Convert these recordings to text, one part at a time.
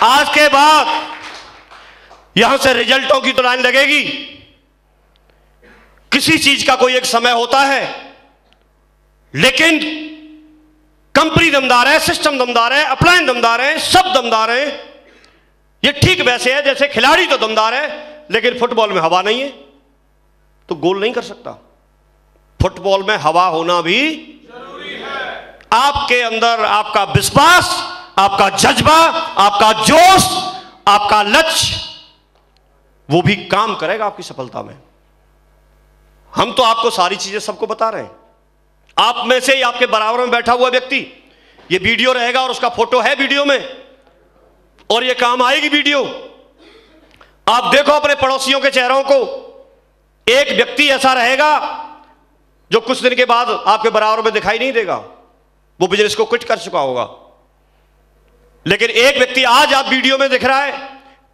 आज के बाद यहां से रिजल्टों की तो लाइन लगेगी। किसी चीज का कोई एक समय होता है, लेकिन कंपनी दमदार है, सिस्टम दमदार है, अप्लायंस दमदार है, सब दमदार है। ये ठीक वैसे है जैसे खिलाड़ी तो दमदार है, लेकिन फुटबॉल में हवा नहीं है तो गोल नहीं कर सकता। फुटबॉल में हवा होना भी जरूरी है। आपके अंदर आपका विश्वास, आपका जज्बा, आपका जोश, आपका लक्ष्य, वो भी काम करेगा आपकी सफलता में। हम तो आपको सारी चीजें सबको बता रहे हैं। आप में से ही आपके बराबर में बैठा हुआ व्यक्ति, ये वीडियो रहेगा और उसका फोटो है वीडियो में, और ये काम आएगी वीडियो। आप देखो अपने पड़ोसियों के चेहरों को, एक व्यक्ति ऐसा रहेगा जो कुछ दिन के बाद आपके बराबर में दिखाई नहीं देगा, वो बिजनेस को क्विट कर चुका होगा। लेकिन एक व्यक्ति आज आप वीडियो में दिख रहा है,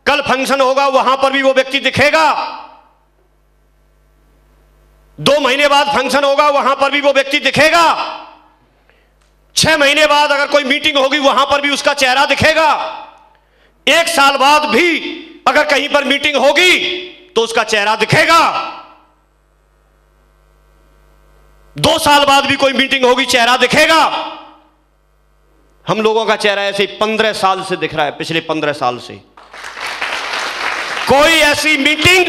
कल फंक्शन होगा वहां पर भी वो व्यक्ति दिखेगा, 2 महीने बाद फंक्शन होगा वहां पर भी वो व्यक्ति दिखेगा, 6 महीने बाद अगर कोई मीटिंग होगी वहां पर भी उसका चेहरा दिखेगा, 1 साल बाद भी अगर कहीं पर मीटिंग होगी तो उसका चेहरा दिखेगा, 2 साल बाद भी कोई मीटिंग होगी चेहरा दिखेगा। हम लोगों का चेहरा ऐसे 15 साल से दिख रहा है, पिछले 15 साल से। कोई ऐसी मीटिंग,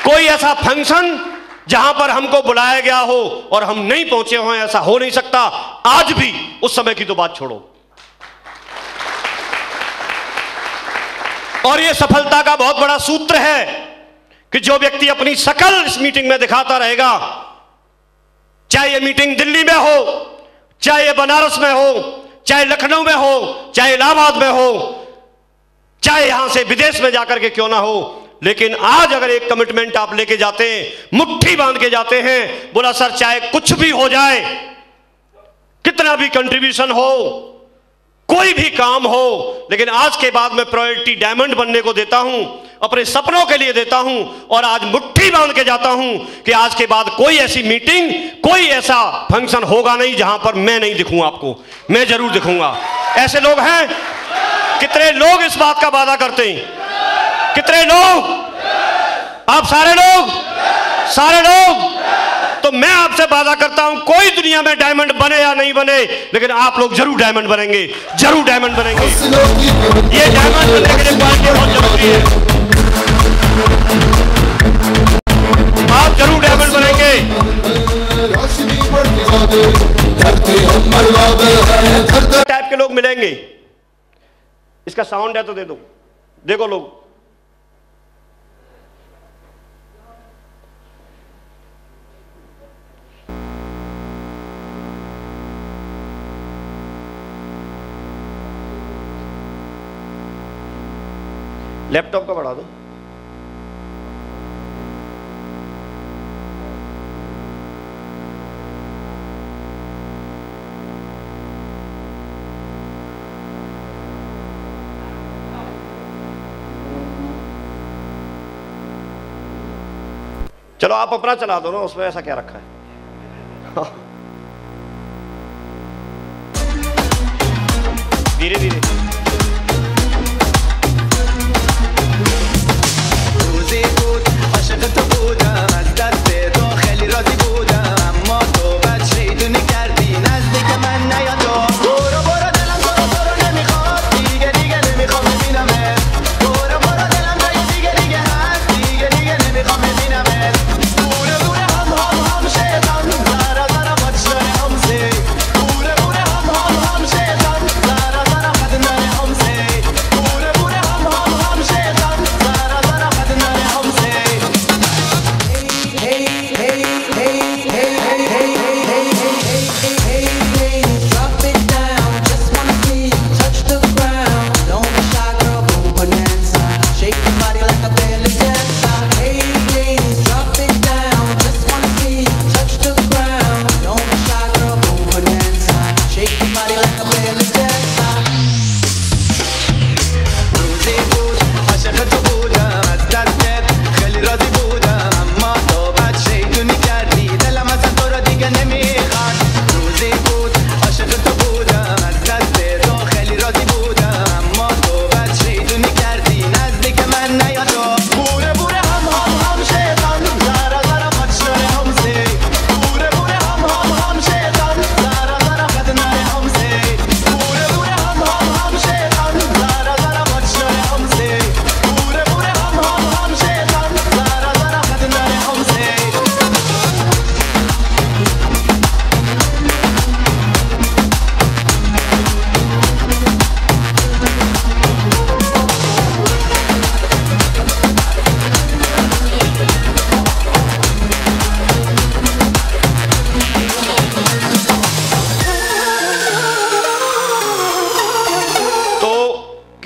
कोई ऐसा फंक्शन जहां पर हमको बुलाया गया हो और हम नहीं पहुंचे हो, ऐसा हो नहीं सकता आज भी। उस समय की तो बात छोड़ो। और यह सफलता का बहुत बड़ा सूत्र है कि जो व्यक्ति अपनी शकल इस मीटिंग में दिखाता रहेगा, चाहे ये मीटिंग दिल्ली में हो, चाहे ये बनारस में हो, चाहे लखनऊ में हो, चाहे इलाहाबाद में हो, चाहे यहां से विदेश में जाकर के क्यों ना हो, लेकिन आज अगर एक कमिटमेंट आप लेके जाते हैं, मुट्ठी बांध के जाते हैं, बोला सर चाहे कुछ भी हो जाए, कितना भी कंट्रीब्यूशन हो, कोई भी काम हो, लेकिन आज के बाद मैं प्रायोरिटी डायमंड बनने को देता हूं, अपने सपनों के लिए देता हूं, और आज मुट्ठी बांध के जाता हूं कि आज के बाद कोई ऐसी मीटिंग, कोई ऐसा फंक्शन होगा नहीं जहां पर मैं नहीं दिखूंगा आपको, मैं जरूर दिखूंगा। ऐसे लोग हैं, कितने लोग इस बात का वादा करते हैं? कितने लोग? आप सारे लोग, सारे लोग। तो मैं आपसे वादा करता हूं, कोई दुनिया में डायमंड बने या नहीं बने, लेकिन आप लोग जरूर डायमंड बनेंगे, जरूर डायमंड बनेंगे। ये डायमंड बनने के लिए क्वालिटी बहुत जरूरी है। आप जरूर डायमंड बनेंगे। टाइप के लोग मिलेंगे। इसका साउंड है तो दे दो, देखो लोग। लैपटॉप का बढ़ा दो। चलो आप अपना चला दो ना, उसमें ऐसा क्या रखा है। धीरे धीरे।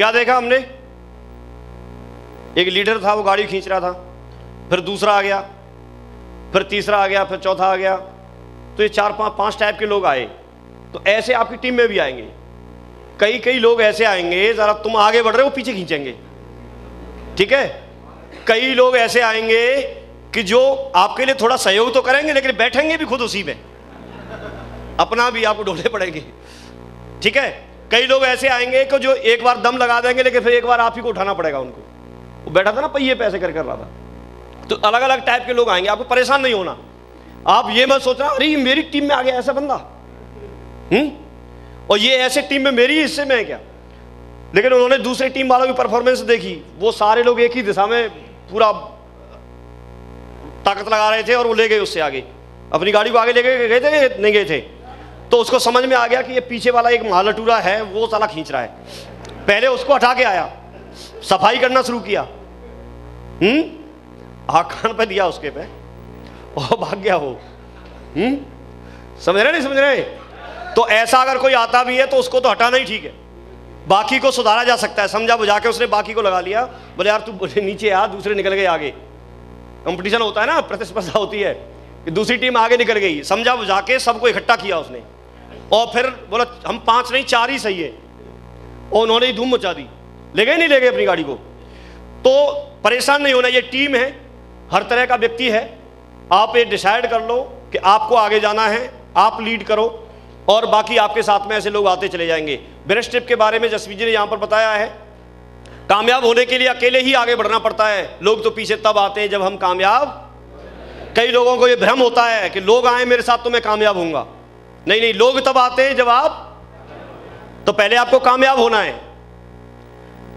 क्या देखा हमने? एक लीडर था, वो गाड़ी खींच रहा था, फिर दूसरा आ गया, फिर तीसरा आ गया, फिर चौथा आ गया। तो ये 4-5 टाइप के लोग आए। तो ऐसे आपकी टीम में भी आएंगे। कई लोग ऐसे आएंगे, जरा तुम आगे बढ़ रहे हो, पीछे खींचेंगे, ठीक है। कई लोग ऐसे आएंगे कि जो आपके लिए थोड़ा सहयोग तो करेंगे, लेकिन बैठेंगे भी खुद उसी में, अपना भी आपको ढोले पड़ेंगे, ठीक है। कई लोग ऐसे आएंगे कि जो एक बार दम लगा देंगे, लेकिन फिर एक बार आप ही को उठाना पड़ेगा उनको। वो बैठा था ना पहिए पे ऐसे कर रहा था। तो अलग अलग टाइप के लोग आएंगे, आपको परेशान नहीं होना। आप ये मत सोचना अरे मेरी टीम में आ गया ऐसा बंदा, और ये ऐसे टीम में मेरी हिस्से में है क्या। लेकिन उन्होंने दूसरी टीम वालों की परफॉर्मेंस देखी, वो सारे लोग एक ही दिशा में पूरा ताकत लगा रहे थे और वो ले गए उससे आगे, अपनी गाड़ी को आगे ले गए थे, नहीं गए थे। तो उसको समझ में आ गया कि ये पीछे वाला एक महालटूरा है, वो साला खींच रहा है। पहले उसको हटा के आया, सफाई करना शुरू किया, कान पे दिया उसके पे, और भाग गया वो। समझ रहे नहीं समझ रहे? तो ऐसा अगर कोई आता भी है तो उसको तो हटाना ही ठीक है, बाकी को सुधारा जा सकता है। समझा बुझा के उसने बाकी को लगा लिया, बोले यार तू नीचे आ, दूसरे निकल गए आगे। कंपटीशन होता है ना, प्रतिस्पर्धा होती है कि दूसरी टीम आगे निकल गई, समझा बुझा के सबको इकट्ठा किया उसने, और फिर बोला हम 5 नहीं 4 ही सही है, और उन्होंने ही धूम मचा दी। ले गए नहीं ले गए अपनी गाड़ी को। तो परेशान नहीं होना, ये टीम है, हर तरह का व्यक्ति है। आप ये डिसाइड कर लो कि आपको आगे जाना है, आप लीड करो, और बाकी आपके साथ में ऐसे लोग आते चले जाएंगे। ब्रेस्ट स्ट्रिप के बारे में जसवीर जी ने यहाँ पर बताया है, कामयाब होने के लिए अकेले ही आगे बढ़ना पड़ता है, लोग तो पीछे तब आते हैं जब हम कामयाब। कई लोगों को ये भ्रम होता है कि लोग आए मेरे साथ तो मैं कामयाब होऊंगा। नहीं, लोग तब आते हैं जब आप, तो पहले आपको कामयाब होना है।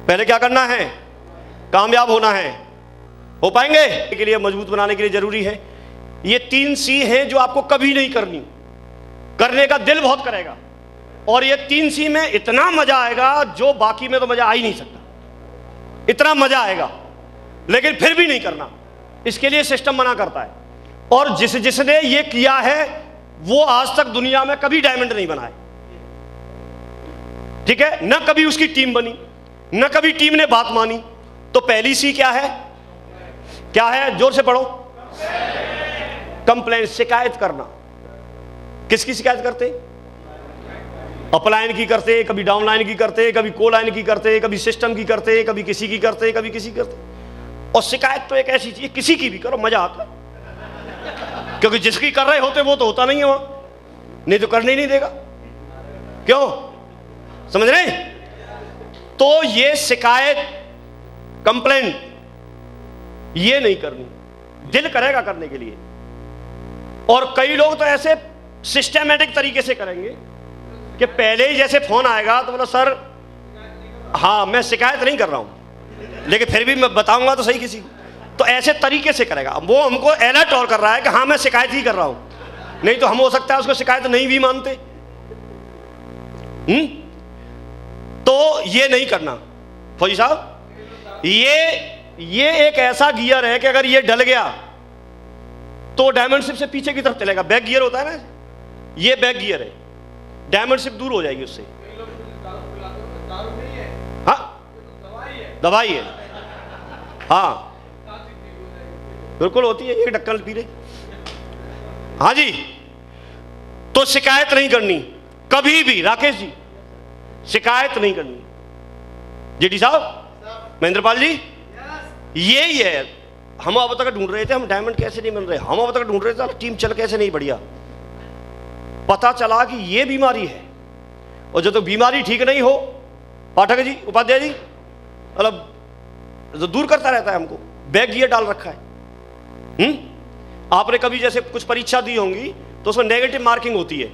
पहले क्या करना है? कामयाब होना है। हो पाएंगे? के लिए मजबूत बनाने के लिए जरूरी है ये 3 C हैं जो आपको कभी नहीं करनी, करने का दिल बहुत करेगा, और ये 3 C में इतना मजा आएगा जो बाकी में तो मजा आ ही नहीं सकता, इतना मजा आएगा, लेकिन फिर भी नहीं करना। इसके लिए सिस्टम मना करता है, और जिसने ये किया है वो आज तक दुनिया में कभी डायमंड नहीं बनाए, ठीक है। न कभी उसकी टीम बनी, न कभी टीम ने बात मानी। तो पहली C क्या है? क्या है? जोर से पढ़ो। कंप्लेंट, शिकायत करना। किसकी शिकायत करते? अपलाइन की करते, कभी डाउनलाइन की करते, कभी कोलाइन की करते, कभी सिस्टम की करते, कभी किसी की करते, कभी किसी की करते। और शिकायत तो एक ऐसी चीज, किसी की भी करो मजा आता है, क्योंकि जिसकी कर रहे होते वो तो होता नहीं है वहां, नहीं तो करने ही नहीं देगा। क्यों? समझ रहे? तो ये शिकायत, कंप्लेंट, ये नहीं करनी, दिल करेगा करने के लिए। और कई लोग तो ऐसे सिस्टमैटिक तरीके से करेंगे कि पहले ही जैसे फोन आएगा तो बोला सर हाँ मैं शिकायत नहीं कर रहा हूं, लेकिन फिर भी मैं बताऊंगा तो सही किसी को। तो ऐसे तरीके से करेगा, वो हमको अलर्ट और कर रहा है कि हाँ मैं शिकायत ही कर रहा हूं, नहीं तो हम हो सकता है उसको शिकायत नहीं भी मानते। तो ये नहीं फौजी साहब, ये एक ऐसा गियर है कि अगर ये डल गया तो डायमंड शिप से पीछे की तरफ चलेगा। बैक गियर होता है ना, ये बैक गियर है, डायमंड शिप दूर हो जाएगी उससे। हाँ दवाई है, हाँ बिल्कुल होती है, एक ढक्कन पी रहे। हाँ जी, तो शिकायत नहीं करनी कभी भी। राकेश जी, शिकायत नहीं करनी। जेडी साहब, महेंद्रपाल जी, यही है। हम अब तक ढूंढ रहे थे हम डायमंड कैसे नहीं मिल रहे, हम अब तक ढूंढ रहे थे टीम चल कैसे नहीं बढ़िया। पता चला कि ये बीमारी है, और जब तो बीमारी ठीक नहीं हो, पाठक जी, उपाध्याय जी, मतलब जो दूर करता रहता है हमको, बैक गियर डाल रखा है। आपने कभी जैसे कुछ परीक्षा दी होंगी तो उसमें नेगेटिव मार्किंग होती है,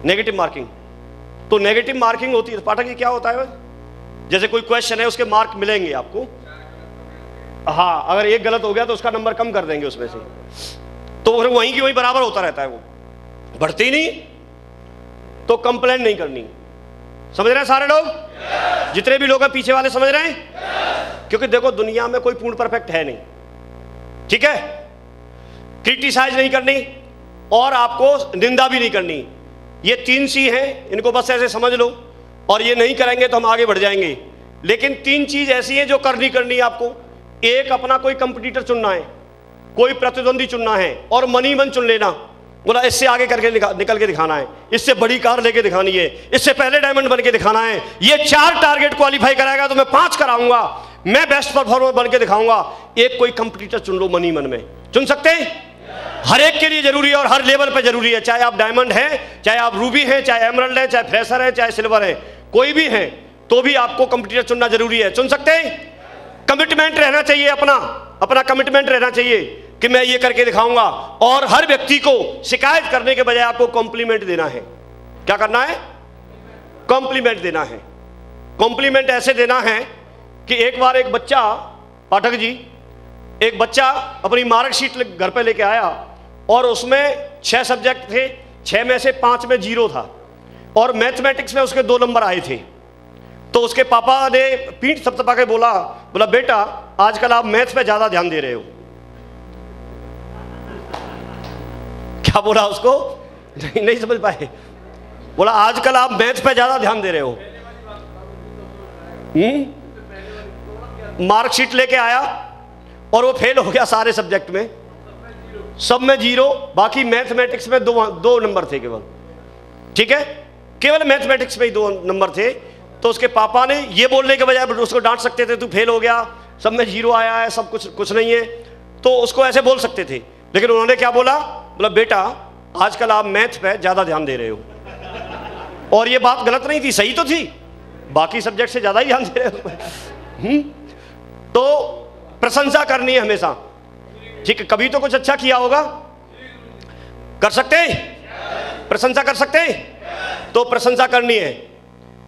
नेगेटिव मार्किंग। तो नेगेटिव मार्किंग होती है, पाठक जी क्या होता है? जैसे कोई क्वेश्चन है उसके मार्क मिलेंगे आपको, हाँ अगर एक गलत हो गया तो उसका नंबर कम कर देंगे उसमें से, तो फिर वहीं की वहीं बराबर होता रहता है, वो बढ़ती नहीं। तो कंप्लेंट नहीं करनी। समझ रहे हैं सारे लोग? जितने भी लोग हैं पीछे वाले समझ रहे हैं? क्योंकि देखो दुनिया में कोई पूर्ण परफेक्ट है नहीं, ठीक है। क्रिटिसाइज नहीं करनी और आपको निंदा भी नहीं करनी। ये 3 C हैं, इनको बस ऐसे समझ लो। और ये नहीं करेंगे तो हम आगे बढ़ जाएंगे। लेकिन 3 चीज ऐसी हैं जो करनी है आपको। एक, अपना कोई कंपटीटर चुनना है, कोई प्रतिद्वंदी चुनना है और मनी मन चुन लेना। बोला इससे आगे करके निकल के दिखाना है, इससे बड़ी कार लेके दिखानी है, इससे पहले डायमंड बन के दिखाना है। ये 4 टारगेट क्वालिफाई कराएगा तो मैं 5 कराऊंगा, मैं बेस्ट परफॉर्मर बन के दिखाऊंगा। एक कोई कंपटीटर चुन लो मनी मन में। चुन सकते हैं? हर एक के लिए जरूरी है और हर लेवल पे जरूरी है। चाहे आप डायमंड हैं, चाहे आप रूबी हैं, चाहे एमरल्ड है, चाहे फ्रेशर है, चाहे सिल्वर है, कोई भी है तो भी आपको कंपटीटर चुनना जरूरी है। चुन सकते हैं? कमिटमेंट रहना चाहिए, अपना कमिटमेंट रहना चाहिए कि मैं ये करके दिखाऊंगा। और हर व्यक्ति को शिकायत करने के बजाय आपको कॉम्प्लीमेंट देना है। क्या करना है? कॉम्प्लीमेंट देना है। कॉम्प्लीमेंट ऐसे देना है कि एक बार एक बच्चा, पाठक जी, एक बच्चा अपनी मार्कशीट घर पे लेके आया और उसमें 6 सब्जेक्ट थे, 6 में से 5 में 0 था और मैथमेटिक्स में उसके 2 नंबर आए थे। तो उसके पापा ने पीठ थपथपा के बोला बेटा आजकल आप मैथ्स पे ज्यादा ध्यान दे रहे हो। क्या बोला उसको? नहीं समझ पाए। बोला आजकल आप मैथ्स पे ज्यादा ध्यान दे रहे हो। मार्कशीट लेके आया और वो फेल हो गया सारे सब्जेक्ट में, सब में 0, बाकी मैथमेटिक्स में 2 नंबर थे केवल। ठीक है, केवल मैथमेटिक्स में ही 2 नंबर थे। तो उसके पापा ने ये बोलने के बजाय उसको डांट सकते थे, तू फेल हो गया, सब में 0 आया है, सब कुछ नहीं है, तो उसको ऐसे बोल सकते थे। लेकिन उन्होंने क्या बोला बेटा आजकल आप मैथ पे ज्यादा ध्यान दे रहे हो। और ये बात गलत नहीं थी, सही तो थी, बाकी सब्जेक्ट से ज्यादा ही ध्यान दे रहे हो। तो प्रशंसा करनी है हमेशा। ठीक है, कभी तो कुछ अच्छा किया होगा। कर सकते हैं? प्रशंसा कर सकते हैं? तो प्रशंसा करनी है।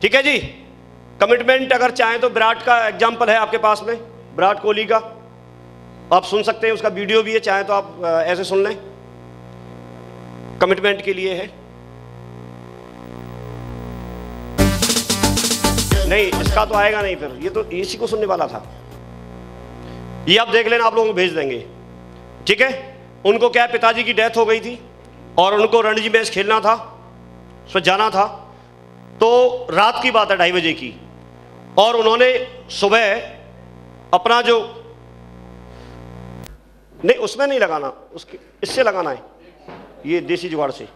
ठीक है जी। कमिटमेंट अगर चाहें तो विराट का एग्जाम्पल है आपके पास में, विराट कोहली का, आप सुन सकते हैं, उसका वीडियो भी है, चाहे तो आप ऐसे सुन लें। कमिटमेंट के लिए है। नहीं इसका तो आएगा नहीं, फिर ये तो इसी को सुनने वाला था। ये आप देख लेना, आप लोगों को भेज देंगे। ठीक है। उनको क्या, पिताजी की डेथ हो गई थी और उनको रणजी मैच खेलना था, उसमें जाना था। तो रात की बात है, 2:30 बजे की, और उन्होंने सुबह अपना जो, नहीं उसमें नहीं लगाना, उसके इससे लगाना है, ये देसी जुगाड़ से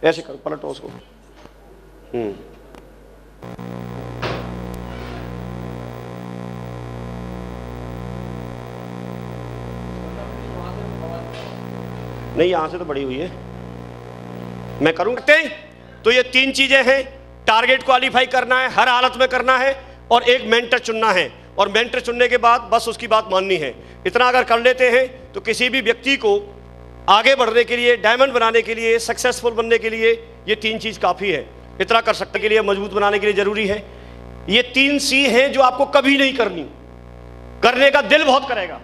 ऐसे कर, पलटो उसको। नहीं यहां से तो बड़ी हुई है, मैं करूंगा। तो ये 3 चीजें हैं। टारगेट क्वालिफाई करना है, हर हालत में करना है, और एक मेंटर चुनना है। और मेंटर चुनने के बाद बस उसकी बात माननी है। इतना अगर कर लेते हैं तो किसी भी व्यक्ति को आगे बढ़ने के लिए, डायमंड बनाने के लिए, सक्सेसफुल बनने के लिए ये 3 चीज काफी है। इतना कर सकने के लिए, मजबूत बनाने के लिए जरूरी है। ये 3 सी हैं जो आपको कभी नहीं करनी, करने का दिल बहुत करेगा,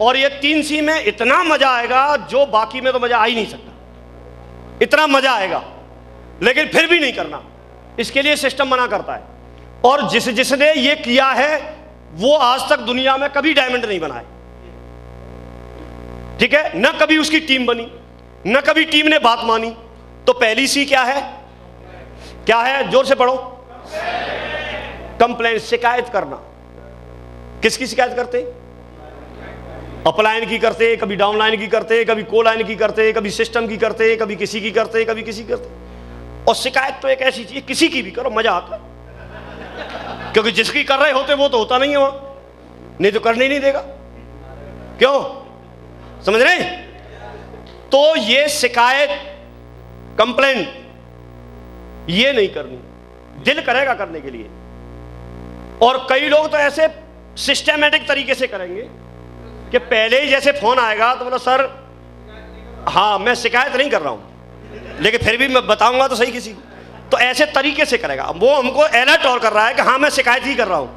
और ये 3 सी में इतना मजा आएगा जो बाकी में तो मजा आ ही नहीं सकता। इतना मजा आएगा, लेकिन फिर भी नहीं करना, इसके लिए सिस्टम मना करता है। और जिसने ये किया है वो आज तक दुनिया में कभी डायमंड नहीं बनाए। ठीक है, न कभी उसकी टीम बनी, न कभी टीम ने बात मानी। तो पहली सी क्या है? क्या है? जोर से पढ़ो। कंप्लेंट, शिकायत करना। किसकी शिकायत करते? अपलाइन की करते, कभी डाउनलाइन की करते, कभी कोलाइन की करते, कभी सिस्टम की करते, कभी किसी की करते, कभी किसी की करते। और शिकायत तो एक ऐसी चीज, किसी की भी करो, मजा आता है, क्योंकि जिसकी कर रहे होते वो तो होता नहीं है वहां, नहीं तो करने ही नहीं देगा। क्यों? समझ रहे? तो ये शिकायत, कंप्लेंट, ये नहीं करनी, दिल करेगा करने के लिए। और कई लोग तो ऐसे सिस्टमैटिक तरीके से करेंगे कि पहले ही जैसे फोन आएगा तो बोला सर हाँ मैं शिकायत नहीं कर रहा हूं, लेकिन फिर भी मैं बताऊंगा तो सही किसी को, तो ऐसे तरीके से करेगा। वो हमको अलर्ट और कर रहा है कि हाँ मैं शिकायत ही कर रहा हूं,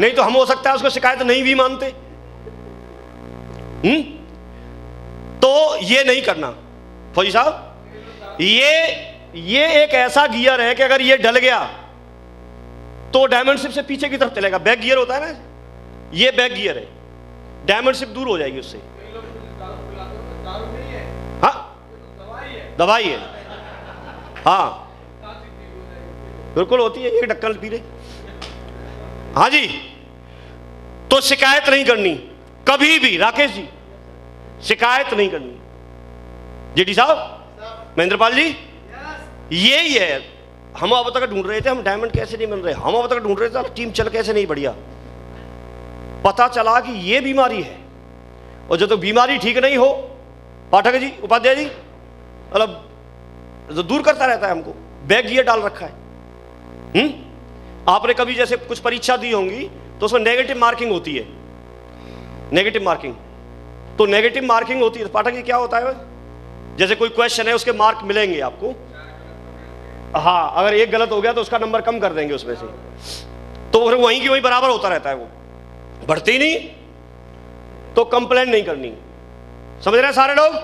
नहीं तो हम हो सकता है उसको शिकायत नहीं भी मानते। तो ये नहीं करना फौजी साहब। ये एक ऐसा गियर है कि अगर ये डल गया तो डायमंडशिप से पीछे की तरफ चलेगा। बैक गियर होता है ना, ये बैक गियर है, डायमंडशिप दूर हो जाएगी उससे। हाँ दवाई है, हाँ बिल्कुल होती है, एक ढक्कन पी ले। हाँ जी, तो शिकायत नहीं करनी कभी भी, राकेश जी शिकायत नहीं करनी। जेडी साहब, महेंद्रपाल जी, यही है। हम अब तक ढूंढ रहे थे हम डायमंड कैसे नहीं मिल रहे, हम अब तक ढूंढ रहे थे टीम चल कैसे नहीं बढ़िया। पता चला कि ये बीमारी है, और जब तक बीमारी ठीक नहीं हो, पाठक जी, उपाध्याय जी, मतलब जो दूर करता रहता है हमको, बैग गियर डाल रखा है। आपने कभी जैसे कुछ परीक्षा दी होंगी तो उसमें नेगेटिव मार्किंग होती है, नेगेटिव मार्किंग, तो नेगेटिव मार्किंग होती है। पाठक जी क्या होता है, जैसे कोई क्वेश्चन है उसके मार्क मिलेंगे आपको, हाँ अगर एक गलत हो गया तो उसका नंबर कम कर देंगे उसमें से, तो फिर वहीं की वहीं बराबर होता रहता है, वो बढ़ती नहीं। तो कंप्लेन नहीं करनी। समझ रहे हैं सारे लोग?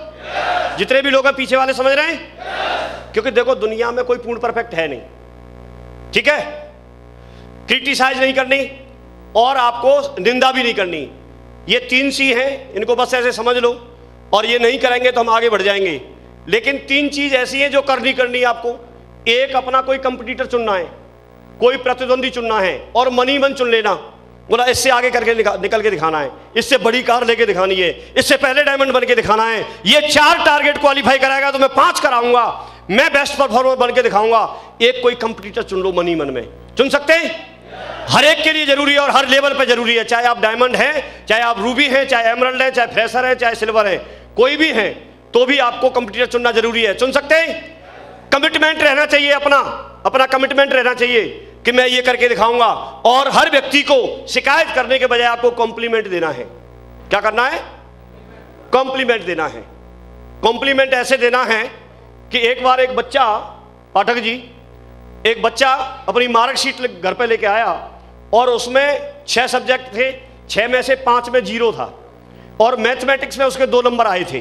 जितने भी लोग हैं पीछे वाले समझ रहे हैं? क्योंकि देखो दुनिया में कोई पूर्ण परफेक्ट है नहीं, ठीक है? क्रिटिसाइज नहीं करनी और आपको निंदा भी नहीं करनी। ये 3 सी हैं, इनको बस ऐसे समझ लो, और ये नहीं करेंगे तो हम आगे बढ़ जाएंगे। लेकिन 3 चीज ऐसी हैं जो करनी है आपको। एक, अपना कोई कंपटीटर चुनना है, कोई प्रतिद्वंदी चुनना है, और मनी मन चुन लेना, बोला इससे आगे करके निकल के दिखाना है, इससे बड़ी कार लेके दिखानी है, इससे पहले डायमंड बन के दिखाना है। ये 4 टारगेट क्वालिफाई कराएगा तो मैं 5 कराऊंगा, मैं बेस्ट परफॉर्मर बन के दिखाऊंगा। एक कोई कंपटीटर चुन लो, मनी मन में चुन सकते हैं। हर एक के लिए जरूरी है और हर लेवल पे जरूरी है, चाहे आप डायमंड हैं, चाहे आप रूबी हैं, चाहे एमरल्ड हैं, चाहे फ्रेशर हैं, चाहे सिल्वर हैं, कोई भी हैं, तो भी आपको कंपटीटर चुनना जरूरी है। चुन सकते हैं। कमिटमेंट रहना चाहिए, अपना कमिटमेंट रहना चाहिए कि मैं ये करके दिखाऊंगा। और हर व्यक्ति को शिकायत करने के बजाय आपको कॉम्प्लीमेंट देना है। क्या करना है? कॉम्प्लीमेंट देना है। कॉम्प्लीमेंट ऐसे देना है कि एक बार एक बच्चा, पाठक जी, एक बच्चा अपनी मार्कशीट घर पे लेके आया और उसमें 6 सब्जेक्ट थे, 6 में से 5 में 0 था, और मैथमेटिक्स में उसके 2 नंबर आए थे।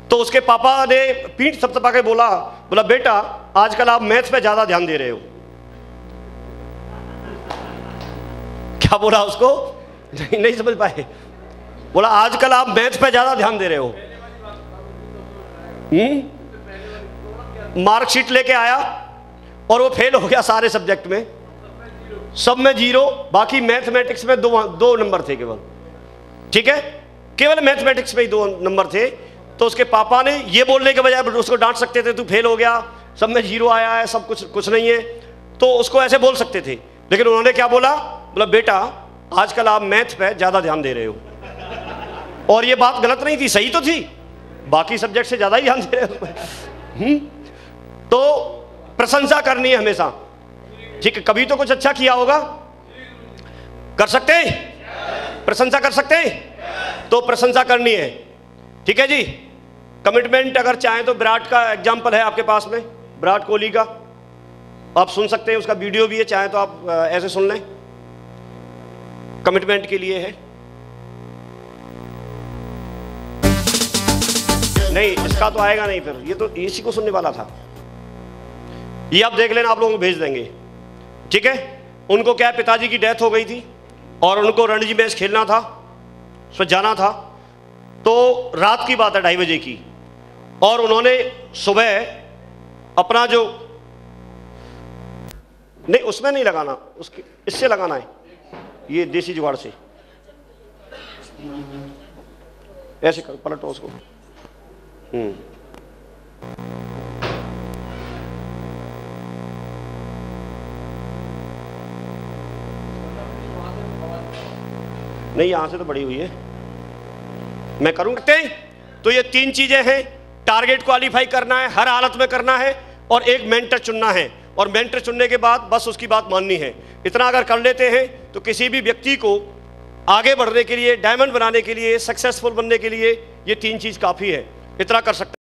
तो उसके पापा ने पीठ थपथपा के बोला बेटा आजकल आप मैथ पे ज्यादा ध्यान दे रहे हो। क्या बोला उसको? नहीं समझ पाए। बोला आजकल आप मैथ पे ज्यादा ध्यान दे रहे हो। मार्कशीट लेके आया और वो फेल हो गया सारे सब्जेक्ट में, सब में 0, बाकी मैथमेटिक्स में 2 नंबर थे केवल, ठीक है? केवल मैथमेटिक्स में ही 2 नंबर थे। तो उसके पापा ने ये बोलने के बजाय उसको डांट सकते थे, तू फेल हो गया, सब में 0 आया है, सब कुछ नहीं है, तो उसको ऐसे बोल सकते थे। लेकिन उन्होंने क्या बोला बेटा आजकल आप मैथ पे ज्यादा ध्यान दे रहे हो। और ये बात गलत नहीं थी, सही तो थी, बाकी सब्जेक्ट से ज्यादा ही ध्यान दे रहे हो। तो प्रशंसा करनी है हमेशा, ठीक है? कभी तो कुछ अच्छा किया होगा, कर सकते हैं, प्रशंसा कर सकते हैं, तो प्रशंसा करनी है, ठीक है जी? कमिटमेंट अगर चाहें तो विराट का एग्जाम्पल है आपके पास में, विराट कोहली का, आप सुन सकते हैं, उसका वीडियो भी है, चाहे तो आप ऐसे सुन लें। कमिटमेंट के लिए है, नहीं इसका तो आएगा नहीं, फिर ये तो इसी को सुनने वाला था। ये आप देख लेना, आप लोगों को भेज देंगे, ठीक है? उनको क्या, पिताजी की डेथ हो गई थी और उनको रणजी मैच खेलना था, उसमें जाना था। तो रात की बात है, 2:30 बजे की, और उन्होंने सुबह अपना जो, नहीं उसमें नहीं लगाना, उसके इससे लगाना है, ये देसी जुगाड़ से ऐसे कर, पलटो उसको। नहीं यहां से तो बड़ी हुई है, मैं करूं। तो ये 3 चीजें हैं, टारगेट क्वालिफाई करना है, हर हालत में करना है, और एक मेंटर चुनना है, और मेंटर चुनने के बाद बस उसकी बात माननी है। इतना अगर कर लेते हैं तो किसी भी व्यक्ति को आगे बढ़ने के लिए, डायमंड बनाने के लिए, सक्सेसफुल बनने के लिए ये 3 चीज काफी है, इतना कर सकते हैं।